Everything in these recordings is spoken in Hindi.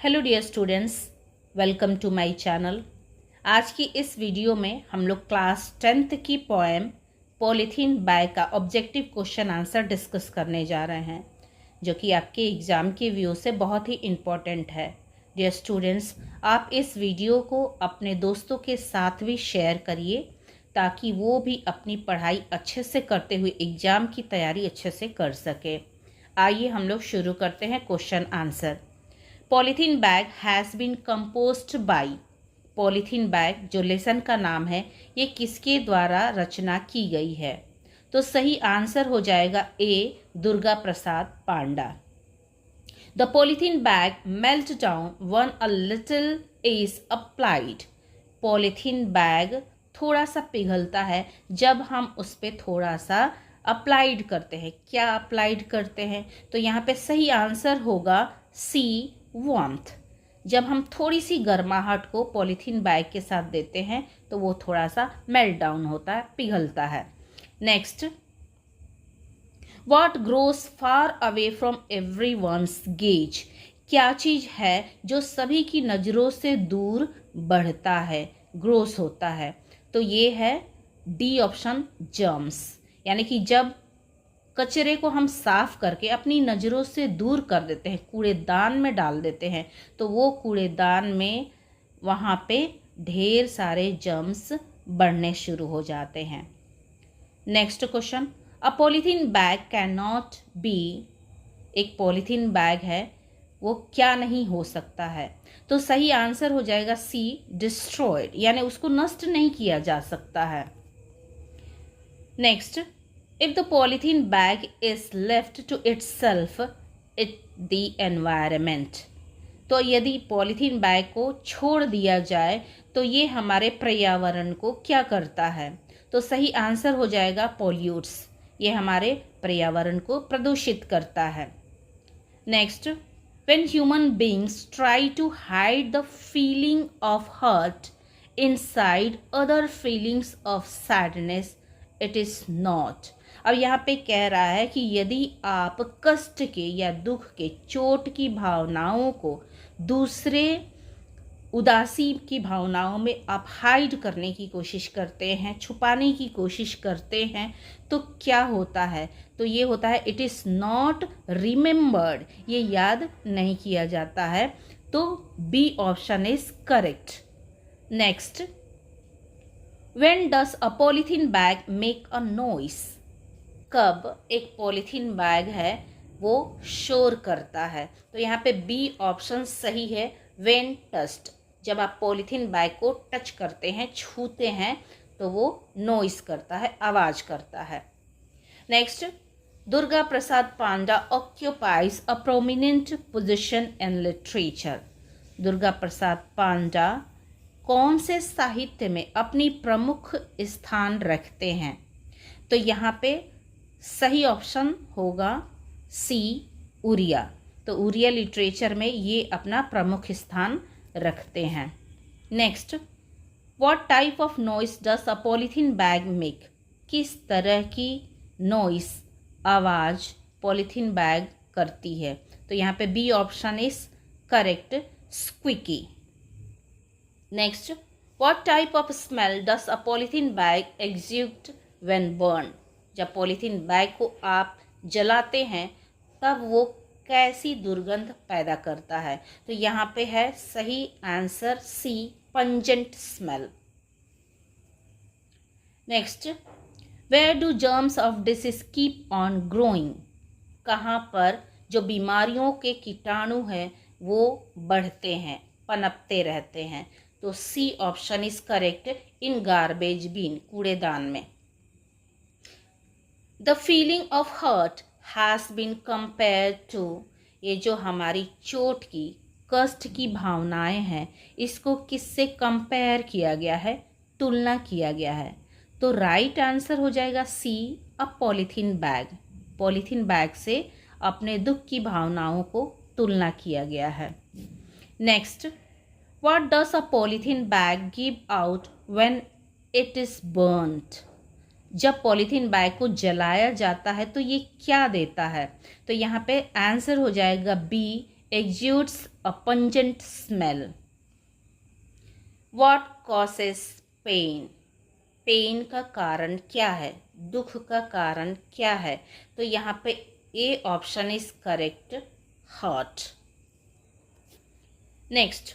Hello dear students, welcome to my channel. आज की इस वीडियो में हम लोग क्लास 10th की पोएम पॉलीथीन बैग का ऑब्जेक्टिव क्वेश्चन आंसर डिस्कस करने जा रहे हैं, जो कि आपके एग्ज़ाम के व्यू से बहुत ही इम्पोर्टेंट है। डियर स्टूडेंट्स, आप इस वीडियो को अपने दोस्तों के साथ भी शेयर करिए ताकि वो भी अपनी पढ़ाई अच्छे से करते हुए एग्ज़ाम की तैयारी अच्छे से कर सके। आइए हम लोग शुरू करते हैं question answer. Polythene bag has been composed by. Polythene bag जो लेसन का नाम है, ये किसके द्वारा रचना की गई है? तो सही आंसर हो जाएगा a, Durga Prasad Panda. The polythene bag melt down when a little is applied. Polythene bag थोड़ा सा पिघलता है जब हम उस पर थोड़ा सा अप्लाइड करते हैं। क्या अप्लाइड करते हैं? तो यहाँ पे सही आंसर होगा सी, वार्मथ। जब हम थोड़ी सी गर्माहट को पॉलीथीन बैग के साथ देते हैं तो वो थोड़ा सा मेल्ट डाउन होता है, पिघलता है। Next, what grows far away from everyone's gauge. क्या चीज़ है जो सभी की नज़रों से दूर बढ़ता है, ग्रोस होता है? तो ये है डी ऑप्शन, जर्म्स। यानी कि जब कचरे को हम साफ करके अपनी नज़रों से दूर कर देते हैं, कूड़ेदान में डाल देते हैं, तो वो कूड़ेदान में वहाँ पे ढेर सारे जर्म्स बढ़ने शुरू हो जाते हैं। Next question, a polythene bag can not be. एक पॉलीथीन बैग है, वो क्या नहीं हो सकता है? तो सही आंसर हो जाएगा सी, डिस्ट्रॉयड, यानी उसको नष्ट नहीं किया जा सकता है। Next, if the polythene bag is left to itself, it the environment। तो यदि पॉलीथीन बैग को छोड़ दिया जाए तो ये हमारे पर्यावरण को क्या करता है? तो सही आंसर हो जाएगा पॉल्यूट्स। ये हमारे पर्यावरण को प्रदूषित करता है। Next, when human beings try to hide the feeling of hurt inside other feelings of sadness, it is not। अब यहाँ पे कह रहा है कि यदि आप कष्ट के या दुख के, चोट की भावनाओं को दूसरे उदासी की भावनाओं में आप हाइड करने की कोशिश करते हैं, छुपाने की कोशिश करते हैं, तो क्या होता है? तो ये होता है इट इज़ नॉट रिमेम्बर्ड, ये याद नहीं किया जाता है। तो B option is correct. Next, when does a polythene bag make a noise. कब एक पॉलीथीन बैग है वो शोर करता है? तो यहाँ पे बी ऑप्शन सही है, व्हेन टच्ड। जब आप पॉलीथीन बैग को टच करते हैं, छूते हैं, तो वो नॉइस करता है, आवाज़ करता है। Next, Durga Prasad Panda occupies a prominent position in literature. Durga Prasad Panda कौन से साहित्य में अपनी प्रमुख स्थान रखते हैं? तो यहाँ पे सही ऑप्शन होगा सी, उरिया। तो उरिया लिटरेचर में ये अपना प्रमुख स्थान रखते हैं। Next, what type of noise does a polythene bag make. किस तरह की नॉइस, आवाज़ पॉलीथीन बैग करती है? तो यहाँ पे B option is correct, squeaky. Next, what type of smell does a polythene bag exude when burn. जब पॉलीथीन बैग को आप जलाते हैं तब वो कैसी दुर्गंध पैदा करता है? तो यहाँ पे है सही answer C, pungent smell. Next, where do germs of disease keep on growing. कहाँ पर जो बीमारियों के कीटाणु हैं वो बढ़ते हैं, पनपते रहते हैं? तो C option is correct, in garbage bin, कूड़ेदान में। The feeling of hurt has been compare to. ये जो हमारी चोट की, कष्ट की भावनाएं हैं, इसको किससे कंपेयर किया गया है, तुलना किया गया है? तो राइट आंसर हो जाएगा सी, अ पॉलीथीन बैग। पॉलीथीन बैग से अपने दुख की भावनाओं को तुलना किया गया है। Next, what does a polythene bag give out when it is burned. जब पॉलीथीन बैग को जलाया जाता है तो ये क्या देता है? तो यहाँ पे आंसर हो जाएगा B, exudes a pungent smell. What causes pain? Pain का कारण क्या है, दुख का कारण क्या है? तो यहाँ पे ए option is correct, heart. Next,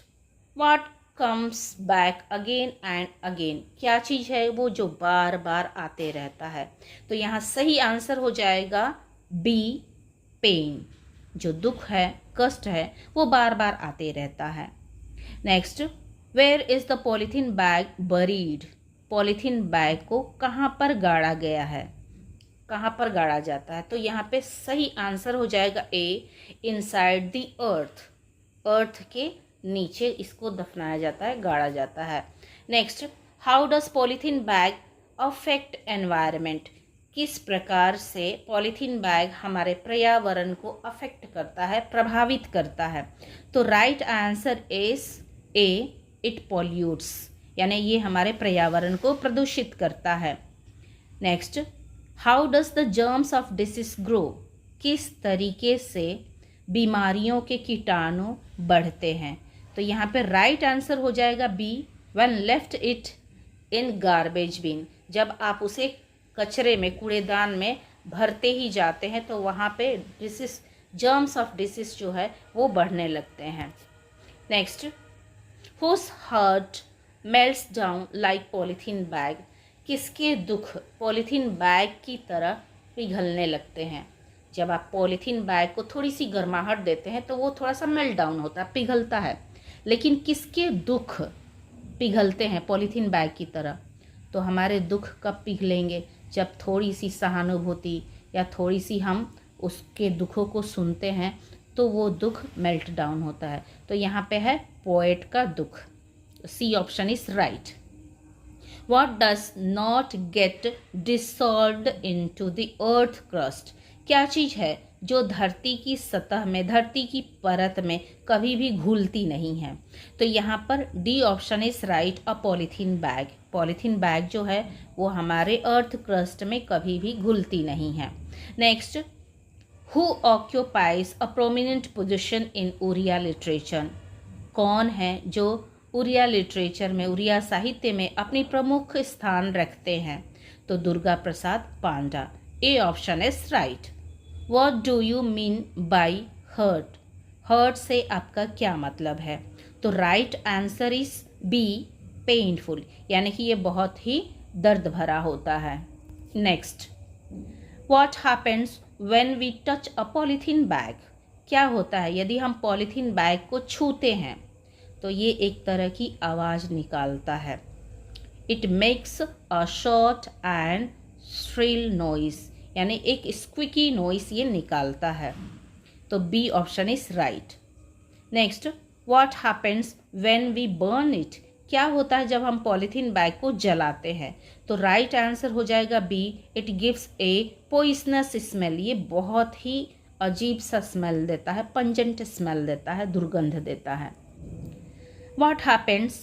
what comes back again and again? क्या चीज़ है वो जो बार बार आते रहता है? तो यहाँ सही आंसर हो जाएगा बी, पेन. जो दुख है, कष्ट है, वो बार बार आते रहता है. Next, where is the polythene bag buried? Polythene bag को कहाँ पर गाड़ा गया है, कहाँ पर गाड़ा जाता है? तो यहाँ पे सही आंसर हो जाएगा ए, इनसाइड द अर्थ. अर्थ के नीचे इसको दफनाया जाता है, गाड़ा जाता है. Next, how does polythene bag affect environment? किस प्रकार से पॉलीथीन बैग हमारे पर्यावरण को अफेक्ट करता है, प्रभावित करता है? तो right answer is a, it pollutes. यानी ये हमारे पर्यावरण को प्रदूषित करता है. Next, how does the germs of disease grow? किस तरीके से बीमारियों के कीटाणु बढ़ते हैं? तो यहाँ पे राइट आंसर हो जाएगा B, when left it in garbage bin. जब आप उसे कचरे में, कूड़ेदान में भरते ही जाते हैं तो वहाँ पे डिसीज, जर्म्स ऑफ डिसीज जो है वो बढ़ने लगते हैं. Next, whose heart melts down like polythene bag? किसके दुख पॉलीथीन बैग की तरह पिघलने लगते हैं? जब आप पॉलीथीन बैग को थोड़ी सी गर्माहट देते हैं तो वो थोड़ा सा मेल्ट डाउन होता है, पिघलता है. लेकिन किसके दुख पिघलते हैं पॉलीथीन बैग की तरह? तो हमारे दुख कब पिघलेंगे? जब थोड़ी सी सहानुभूति या थोड़ी सी हम उसके दुखों को सुनते हैं तो वो दुख मेल्ट डाउन होता है. तो यहाँ पे है पोएट का दुख. C option is right. What does not get dissolved into the earth crust? क्या चीज़ है जो धरती की सतह में, धरती की परत में कभी भी घुलती नहीं है? तो यहाँ पर D option is right, a polythene bag. Polythene bag जो है वो हमारे अर्थ क्रस्ट में कभी भी घुलती नहीं है. Next, who occupies a prominent position in Oriya literature? कौन है जो उड़िया लिटरेचर में, उड़िया साहित्य में अपनी प्रमुख स्थान रखते हैं? तो Durga Prasad Panda. A option is right. What do you mean by hurt? Hurt से आपका क्या मतलब है? तो right answer is B, painful. यानी कि ये बहुत ही दर्द भरा होता है. Next, what happens when we touch a polythene bag? क्या होता है यदि हम पॉलीथीन बैग को छूते हैं? तो ये एक तरह की आवाज़ निकालता है. It makes a short and shrill noise. यानी एक स्क्विकी नॉइस ये निकालता है. तो B option is right. Next, what happens when we burn it? क्या होता है जब हम पॉलीथीन बैग को जलाते हैं? तो राइट आंसर हो जाएगा B, it gives a poisonous smell. ये बहुत ही अजीब सा स्मेल देता है, पंजेंट स्मेल देता है, दुर्गंध देता है. What happens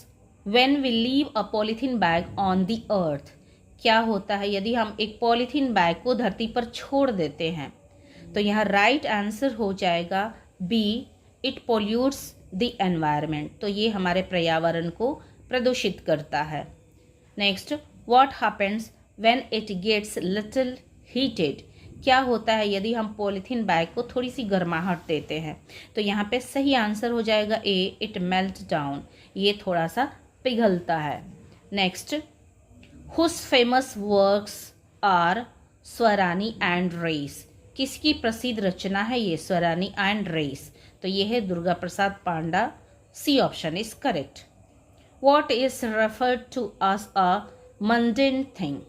when we leave a polythene bag on the earth? क्या होता है यदि हम एक पॉलीथीन बैग को धरती पर छोड़ देते हैं? तो यहाँ राइट आंसर हो जाएगा B, it pollutes the environment. तो ये हमारे पर्यावरण को प्रदूषित करता है. Next, what happens when it gets little heated? क्या होता है यदि हम पॉलीथीन बैग को थोड़ी सी गर्माहट देते हैं? तो यहाँ पे सही आंसर हो जाएगा ए, इट मेल्ट डाउन. ये थोड़ा सा पिघलता है. Next, whose famous works are Swarani and race? किसकी प्रसिद्ध रचना है ये स्वरानी एंड रेस? तो ये है Durga Prasad Panda. C option is correct. What is referred to as a mundane thing?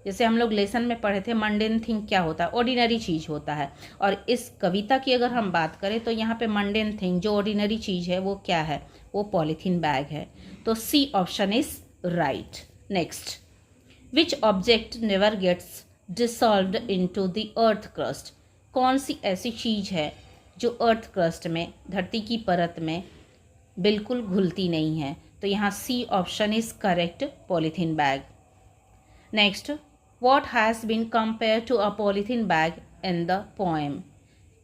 जैसे हम लोग लेसन में पढ़े थे, मंडेन थिंग क्या होता है? ऑर्डिनरी चीज़ होता है. और इस कविता की अगर हम बात करें तो यहाँ पे मंडेन थिंग, जो ऑर्डिनरी चीज़ है वो क्या है? वो पॉलीथीन बैग है. तो C option is right. Next, which object never gets dissolved into the earth crust? कौन सी ऐसी चीज़ है जो अर्थ क्रस्ट में, धरती की परत में बिल्कुल घुलती नहीं है? तो यहाँ C option is correct, polythene bag. Next, what has been compared to a polythene bag in the poem?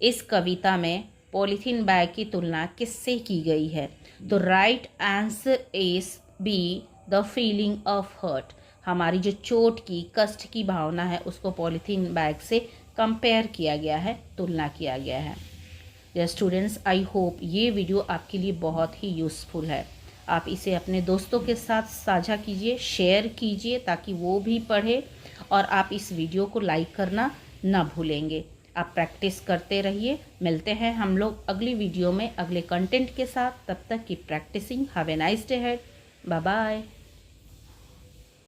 इस कविता में पॉलीथीन बैग की तुलना किससे की गई है? तो right answer is B, the feeling of hurt. हमारी जो चोट की, कष्ट की भावना है, उसको पॉलीथीन बैग से कंपेयर किया गया है, तुलना किया गया है। डियर स्टूडेंट्स, आई होप ये वीडियो आपके लिए बहुत ही यूज़फुल है। आप इसे अपने दोस्तों के साथ साझा कीजिए, शेयर कीजिए, ताकि वो भी पढ़े, और आप इस वीडियो को लाइक करना ना भूलेंगे। आप प्रैक्टिस करते रहिए। मिलते हैं हम लोग अगली वीडियो में अगले कंटेंट के साथ। तब तक की practising. Have a nice day ahead. Bye bye.